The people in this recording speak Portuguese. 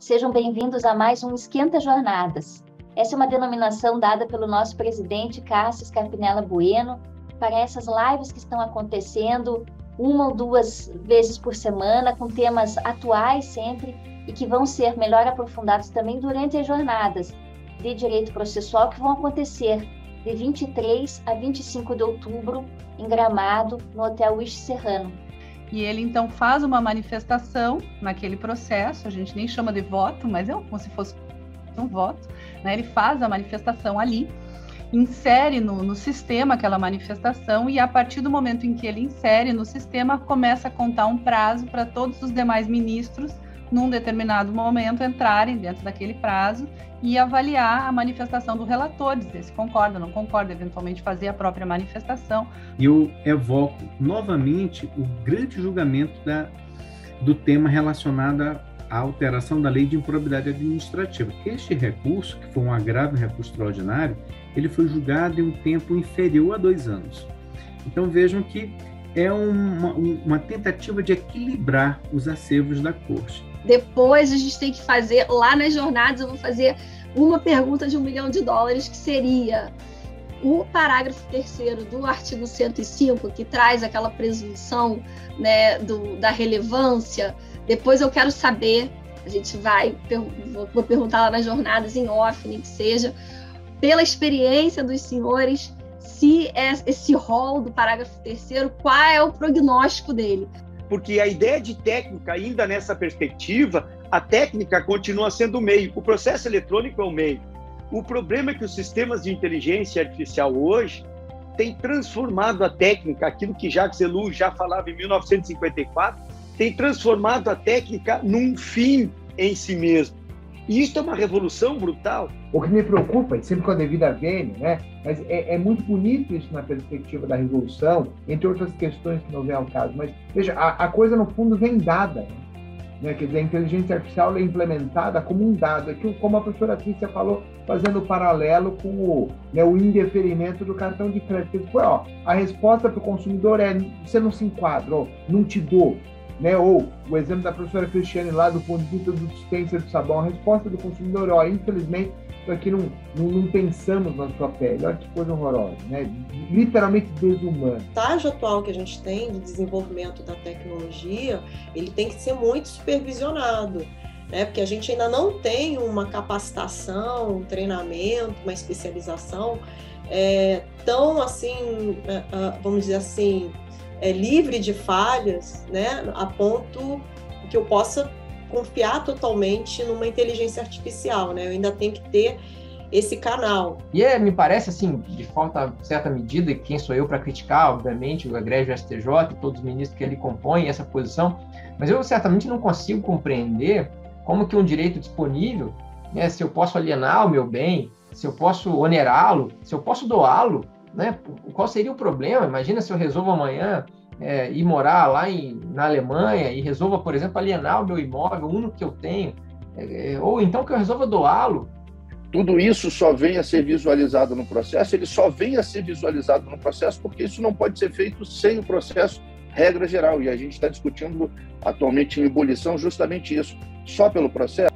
Sejam bem-vindos a mais um Esquenta Jornadas. Essa é uma denominação dada pelo nosso presidente Cássio Scarpinella Bueno para essas lives que estão acontecendo 1 ou 2 vezes por semana, com temas atuais sempre e que vão ser melhor aprofundados também durante as jornadas de direito processual que vão acontecer de 23 a 25 de outubro em Gramado, no Hotel Wish Serrano. E ele, então, faz uma manifestação naquele processo, a gente nem chama de voto, mas é como se fosse um voto, né? Ele faz a manifestação ali, insere no sistema aquela manifestação e, a partir do momento em que ele insere no sistema, começa a contar um prazo para todos os demais ministros, num determinado momento, entrarem dentro daquele prazo e avaliar a manifestação do relator, dizer se concorda, não concorda, eventualmente fazer a própria manifestação. Eu evoco novamente o grande julgamento do tema relacionado à alteração da lei de improbidade administrativa. Este recurso, que foi um agravo em recurso extraordinário, ele foi julgado em um tempo inferior a 2 anos. Então vejam que é uma tentativa de equilibrar os acervos da Corte. Depois a gente tem que fazer, lá nas jornadas, eu vou fazer uma pergunta de $1 milhão, que seria o parágrafo 3º do artigo 105, que traz aquela presunção, né, da relevância. Depois eu quero saber, a gente vou perguntar lá nas jornadas em off, nem que seja, pela experiência dos senhores, se esse rol do parágrafo 3º, qual é o prognóstico dele? Porque a ideia de técnica, ainda nessa perspectiva, a técnica continua sendo o meio. O processo eletrônico é o meio. O problema é que os sistemas de inteligência artificial hoje têm transformado a técnica, aquilo que Jacques Ellul já falava em 1954, tem transformado a técnica num fim em si mesmo. E isso é uma revolução brutal. O que me preocupa, e sempre com a devida vênia, né? Mas é muito bonito isso na perspectiva da revolução, entre outras questões que não vem ao caso. Mas, veja, a coisa no fundo vem dada, né? Quer dizer, a inteligência artificial é implementada como um dado. Aqui, como a professora Trícia falou, fazendo o paralelo com o indeferimento do cartão de crédito. A resposta para o consumidor é: você não se enquadra, não te dou. Né? Ou o exemplo da professora Cristiane lá do ponto de vista do dispenser do sabão, a resposta do consumidor: infelizmente, isso aqui não pensamos na sua pele. Olha que coisa horrorosa, né? Literalmente desumana. O estágio atual que a gente tem de desenvolvimento da tecnologia, ele tem que ser muito supervisionado, né? Porque a gente ainda não tem uma capacitação, um treinamento, uma especialização tão assim, vamos dizer assim, livre de falhas, né, a ponto que eu possa confiar totalmente numa inteligência artificial, né? Eu ainda tenho que ter esse canal. E me parece, assim, de certa medida, e quem sou eu para criticar, obviamente, o egrégio STJ e todos os ministros que ele compõem essa posição, mas eu certamente não consigo compreender como que um direito disponível, né, se eu posso alienar o meu bem, se eu posso onerá-lo, se eu posso doá-lo, né? Qual seria o problema? Imagina se eu resolvo amanhã ir morar lá na Alemanha e resolva, por exemplo, alienar o meu imóvel, o único que eu tenho, ou então que eu resolva doá-lo. Tudo isso só vem a ser visualizado no processo, ele só vem a ser visualizado no processo porque isso não pode ser feito sem o processo, regra geral, e a gente está discutindo atualmente em ebulição justamente isso, só pelo processo.